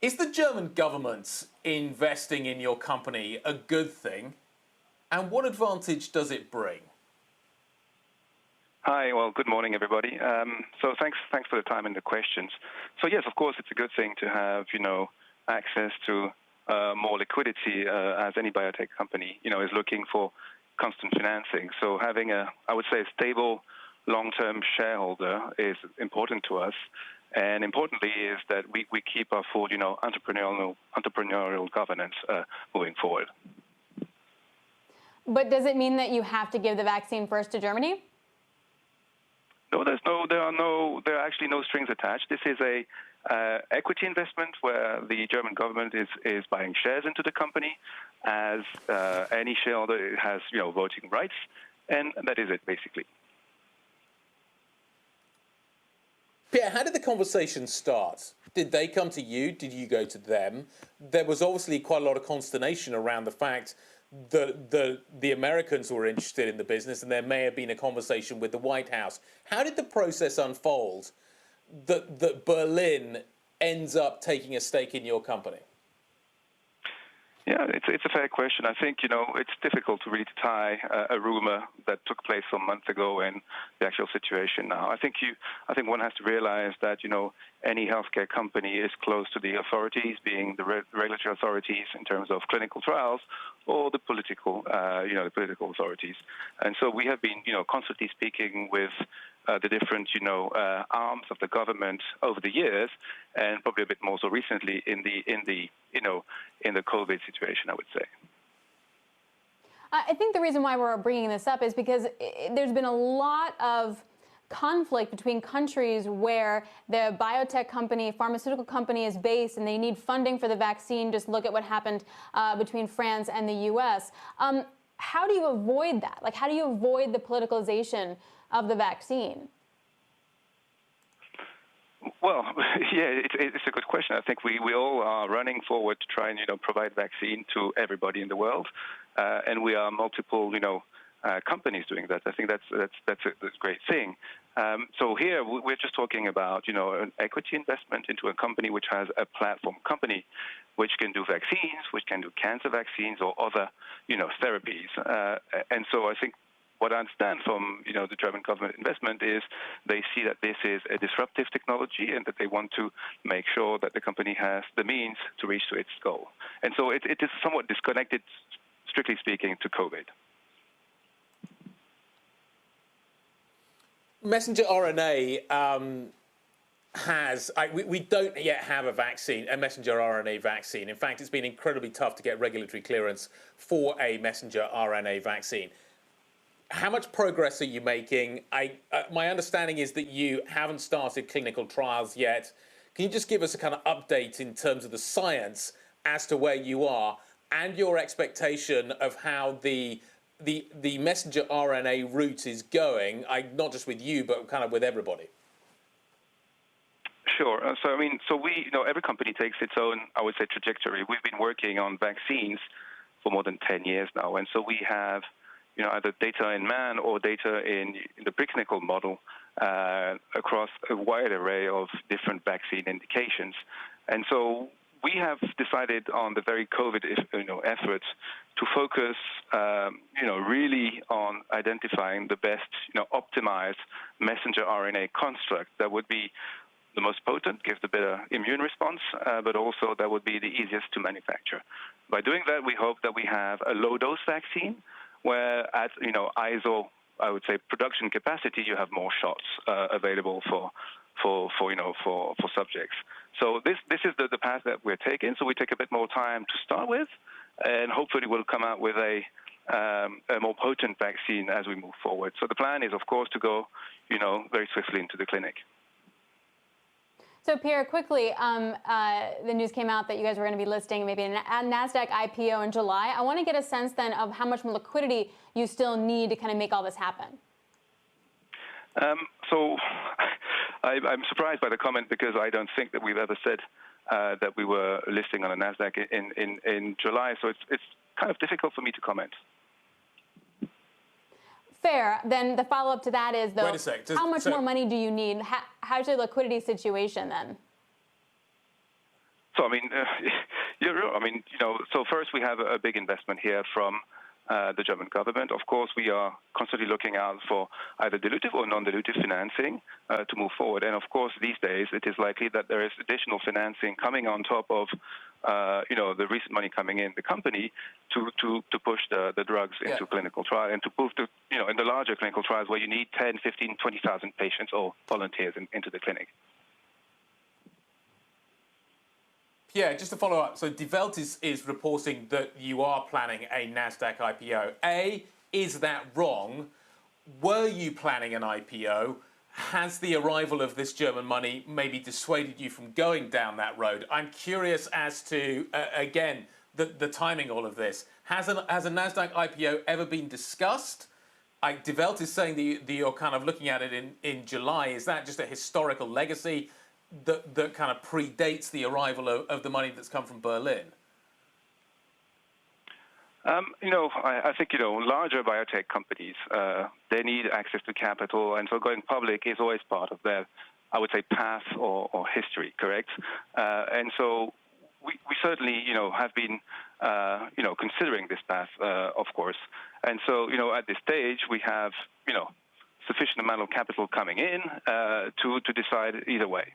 Is the German government investing in your company a good thing? And what advantage does it bring? Hi, well, good morning, everybody. So thanks for the time and the questions. So yes, of course, it's a good thing to have, access to more liquidity as any biotech company, is looking for constant financing. So having I would say, a stable long-term shareholder is important to us. And importantly is that we keep our full, entrepreneurial governance moving forward. But does it mean that you have to give the vaccine first to Germany? No, there are actually no strings attached. This is a equity investment where the German government is buying shares into the company. As any shareholder has, voting rights, and that is it basically. Pierre, how did the conversation start? Did they come to you? Did you go to them? There was obviously quite a lot of consternation around the fact that the Americans were interested in the business, and there may have been a conversation with the White House. How did the process unfold that Berlin ends up taking a stake in your company? Yeah, it's a fair question. I think, it's difficult to really tie a rumor that took place some months ago and the actual situation now. I think one has to realize that, any healthcare company is close to the authorities, being the regulatory authorities in terms of clinical trials, or the political, the political authorities. And so we have been, constantly speaking with the different, arms of the government over the years, and probably a bit more so recently in the COVID situation, I would say. I think the reason why we're bringing this up is because there's been a lot of conflict between countries where the biotech company, pharmaceutical company is based and they need funding for the vaccine. Just look at what happened between France and the U.S. How do you avoid that? Like, how do you avoid the politicalization of the vaccine? Well, yeah, it's a good question. I think we all are running forward to try and, provide vaccine to everybody in the world. And we are multiple, companies doing that. I think that's a great thing. So here we're just talking about, an equity investment into a company which has a platform company which can do vaccines, which can do cancer vaccines or other, therapies. And so I think what I understand from, the German government investment is they see that this is a disruptive technology and that they want to make sure that the company has the means to reach to its goal. And so it is somewhat disconnected, strictly speaking, to COVID. Messenger RNA we don't yet have a messenger RNA vaccine. In fact, it's been incredibly tough to get regulatory clearance for a messenger RNA vaccine. How much progress are you making? My understanding is that you haven't started clinical trials yet. Can you just give us a kind of update in terms of the science as to where you are and your expectation of how the messenger RNA route is going, not just with you, but kind of with everybody? Sure. So we, every company takes its own, I would say, trajectory. We've been working on vaccines for more than 10 years now. And so we have, either data in man or data in the preclinical model across a wide array of different vaccine indications. And so we have decided on the very COVID efforts to focus, really on identifying the best, optimized messenger RNA construct that would be the most potent, gives the better immune response, but also that would be the easiest to manufacture. By doing that, we hope that we have a low-dose vaccine where at, ISO, I would say, production capacity, you have more shots available for subjects. So this is the path that we're taking. So we take a bit more time to start with, and hopefully we'll come out with a more potent vaccine as we move forward. So the plan is, of course, to go, very swiftly into the clinic. So Pierre, quickly, the news came out that you guys were going to be listing maybe a Nasdaq IPO in July. I want to get a sense then of how much more liquidity you still need to kind of make all this happen. So I'm surprised by the comment because I don't think that we've ever said that we were listing on a Nasdaq in July. So it's kind of difficult for me to comment. Fair. Then the follow-up to that is, though, wait a sec. How much more money do you need? How's your liquidity situation then? So I mean, so first we have a big investment here from the German government. Of course, we are constantly looking out for either dilutive or non-dilutive financing to move forward. And of course, these days it is likely that there is additional financing coming on top of the recent money coming in the company to push the drugs into clinical trial and to move to in the larger clinical trials where you need 10, 15, 20,000 patients or volunteers into the clinic. Yeah, just to follow up, so Die Welt is reporting that you are planning a Nasdaq IPO. A, is that wrong? Were you planning an IPO? Has the arrival of this German money maybe dissuaded you from going down that road? I'm curious as to, again, the timing of all of this. Has a Nasdaq IPO ever been discussed? Die Welt is saying that you're kind of looking at it in July. Is that just a historical legacy that kind of predates the arrival of the money that's come from Berlin? I think, larger biotech companies, they need access to capital, and so going public is always part of their, I would say, path or history, correct? And so we certainly, have been, considering this path, of course. And so, at this stage, we have, sufficient amount of capital coming in to decide either way.